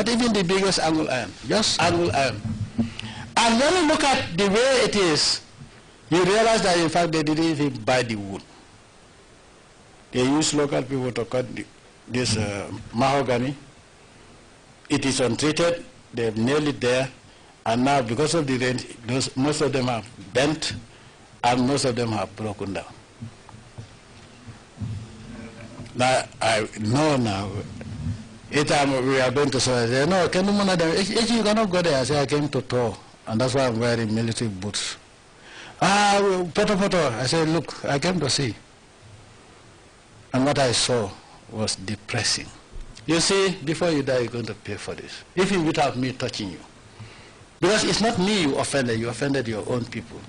not even the biggest angle iron, just angle iron. And when you look at the way it is, you realize that in fact they didn't even buy the wood. They use local people to cut this mahogany. It is untreated, they've nailed it there, and now because of the rain, most of them have bent, and most of them have broken down. Now, I know now, each time we are going to say, no, can you cannot go there. I say, I came to tour, and that's why I'm wearing military boots. Poto. I said, look, I came to see. And what I saw was depressing. You see, before you die, you're going to pay for this. Even without me touching you. Because it's not me you offended your own people.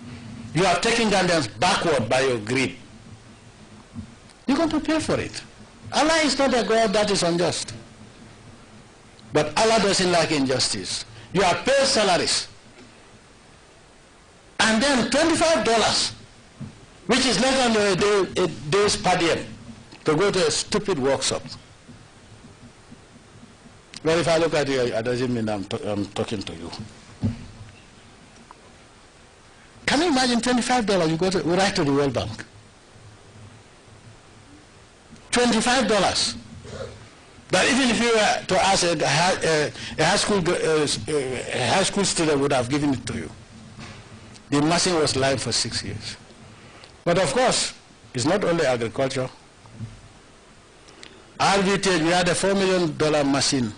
You are taking Gambians backward by your greed. You're going to pay for it. Allah is not a God that is unjust. But Allah doesn't like injustice. You are paid salaries. And then $25, which is less than a day's per diem, to go to a stupid workshop. Well, if I look at you, it doesn't mean I'm talking to you. Can you imagine $25? You go right to the World Bank. $25. But even if you were to ask a high school student would have given it to you. The machine was live for 6 years. But of course, it's not only agriculture. RVT, we had a $4 million machine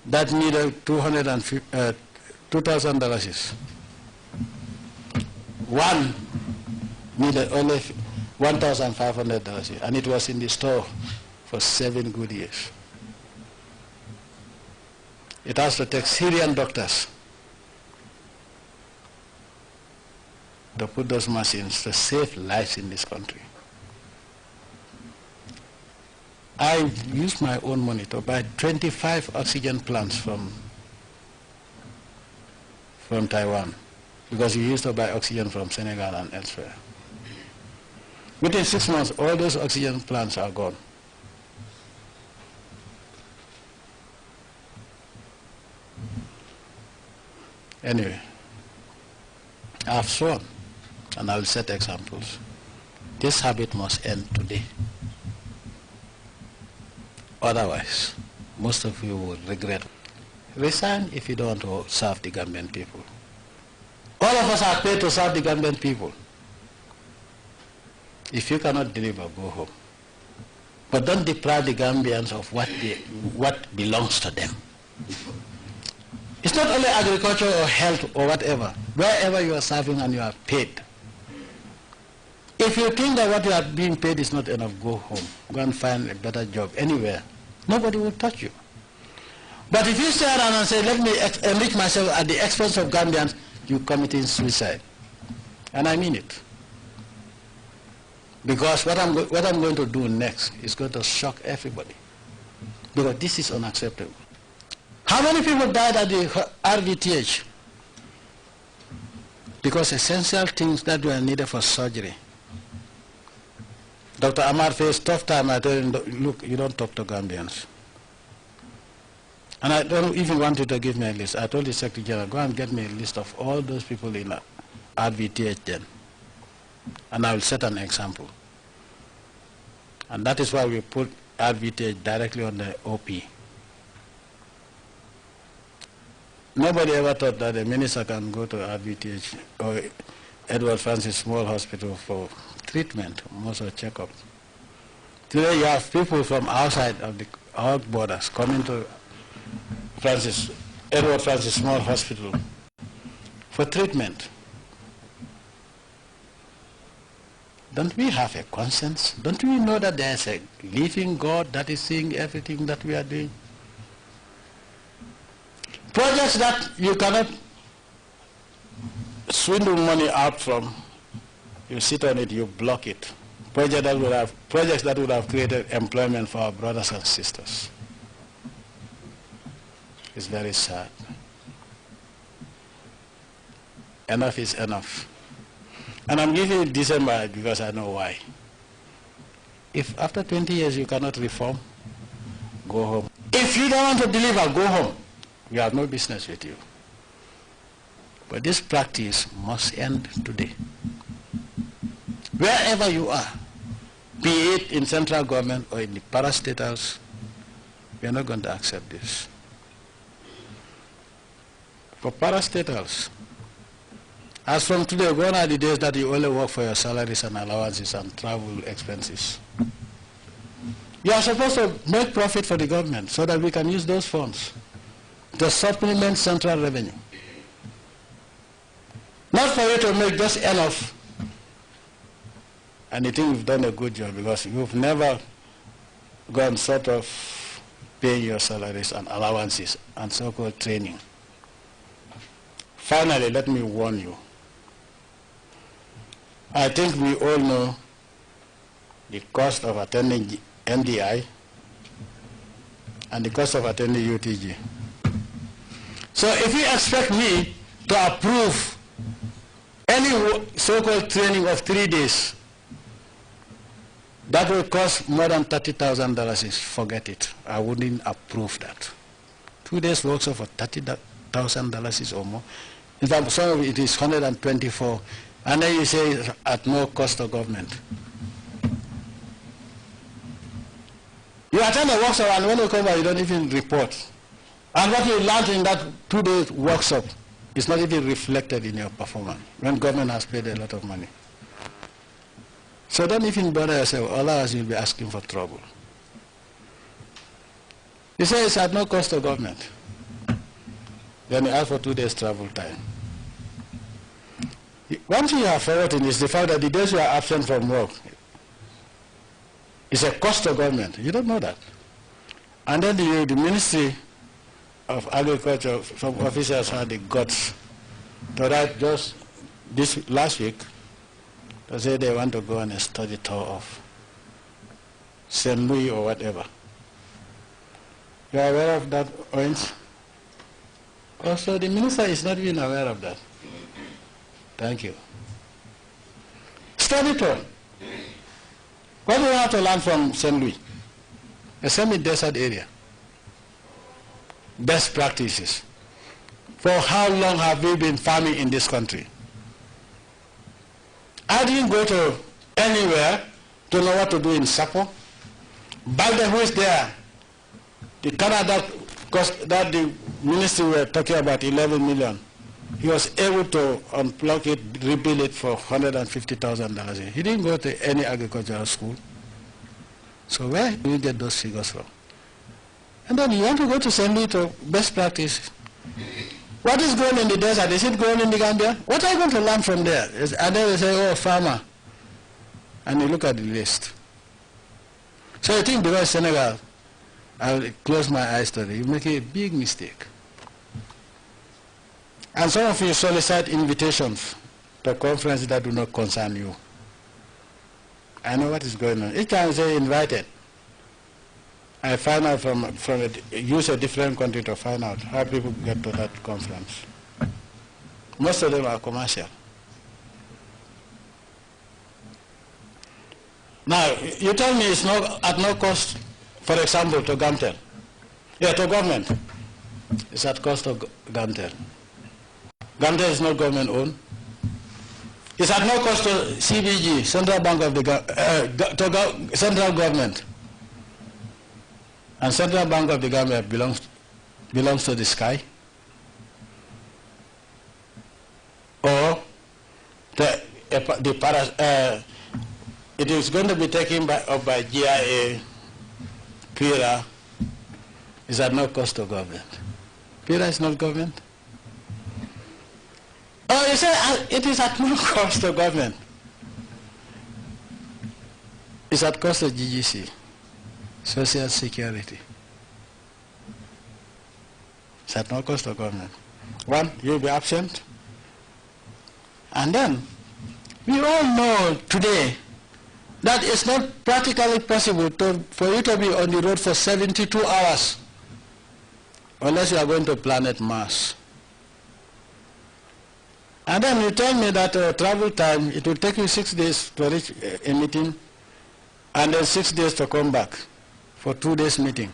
that needed $2,000. One needed only $1,500, and it was in the store for 7 good years. It has to take Syrian doctors to put those machines to save lives in this country. I used my own money to buy 25 oxygen plants from Taiwan, because we used to buy oxygen from Senegal and elsewhere. Within 6 months, all those oxygen plants are gone. Anyway, I have sworn, and I will set examples. This habit must end today. Otherwise, most of you will regret. Resign if you don't want to serve the Gambian people. All of us are paid to serve the Gambian people. If you cannot deliver, go home. But don't deprive the Gambians of what belongs to them. It's not only agriculture or health or whatever. Wherever you are serving and you are paid. If you think that what you are being paid is not enough, go home. Go and find a better job anywhere. Nobody will touch you. But if you stay around and say, let me enrich myself at the expense of Gambians, you're committing suicide. And I mean it. Because what I'm going to do next is going to shock everybody. Because this is unacceptable. How many people died at the RVTH? Because essential things that were needed for surgery. Dr. Ahmad faced tough time. I told him, look, you don't talk to Gambians. And I don't even want you to give me a list. I told the Secretary General, go and get me a list of all those people in RVTH then. And I will set an example. And that is why we put RVTH directly on the OP. Nobody ever thought that a minister can go to RVTH or Edward Francis Small Hospital for treatment, most of checkup. Today you have people from outside of our borders coming to Edward Francis Small Hospital for treatment. Don't we have a conscience? Don't we know that there is a living God that is seeing everything that we are doing? Projects that you cannot swindle money out from, you sit on it, you block it. Projects that would have created employment for our brothers and sisters. It's very sad. Enough is enough. And I'm giving you December because I know why. If after 20 years you cannot reform, go home. If you don't want to deliver, go home. We have no business with you. But this practice must end today. Wherever you are, be it in central government or in the parastatals, we are not going to accept this. For parastatals, as from today, gone are the days that you only work for your salaries and allowances and travel expenses. You are supposed to make profit for the government so that we can use those funds to supplement central revenue. Not for you to make just enough. And I think you've done a good job because you've never gone sort of paying your salaries and allowances and so-called training. Finally, let me warn you. I think we all know the cost of attending NDI and the cost of attending UTG. So if you expect me to approve any so-called training of 3 days, that will cost more than $30,000, forget it. I wouldn't approve that. 2 days workshop for $30,000 or more. In fact, some of it is 124, and then you say it's at no cost to government. You attend a workshop and when you come back, you don't even report. And what you learned in that 2-day workshop is not even reflected in your performance when government has paid a lot of money. So don't even bother yourself, otherwise you'll be asking for trouble. You say it's at no cost to government. Then you ask for 2 days travel time. One thing you are forgetting is the fact that the days you are absent from work is a cost to government. You don't know that. And then the Ministry of Agriculture, some officers had the guts to write just this last week to say they want to go on a study tour of St. Louis or whatever. You are aware of that, Owens? Also, the minister is not even aware of that. Thank you. Study tour. What do you have to learn from St. Louis? A semi-desert area. Best practices. For how long have we been farming in this country? I didn't go to anywhere to know what to do in Sapo. Back then, who is there? The Canada cost that the ministry were talking about 11 million. He was able to unplug it, rebuild it for $150,000. He didn't go to any agricultural school. So where do you get those figures from? And then you want to go to St. Louis to best practice. What is going in the desert? Is it going in the Gambia? What are you going to learn from there? And then they say, oh, farmer. And you look at the list. So I think because Senegal, I'll close my eyes to it, you make a big mistake. And some of you solicit invitations to conferences that do not concern you. I know what is going on. Each time I say invited, I find out use a different country to find out how people get to that conference. Most of them are commercial. Now, you tell me it's at no cost, for example, to Gamtel. Yeah, to government. It's at cost of Gamtel. Gamtel is not government owned. It's at no cost to CBG, Central Bank of the central government. And Central Bank of the Gambia belongs to the sky. Or it is going to be taken up by GIA, PIRA, is at no cost to government. PIRA is not government. Oh, you say it is at no cost to government. It's at cost to GGC, Social Security. It's at no cost to government. One, you'll be absent. And then, we all know today that it's not practically possible for you to be on the road for 72 hours unless you are going to planet Mars. And then you tell me that travel time, it will take you 6 days to reach a meeting and then 6 days to come back for 2 days meeting.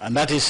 And that is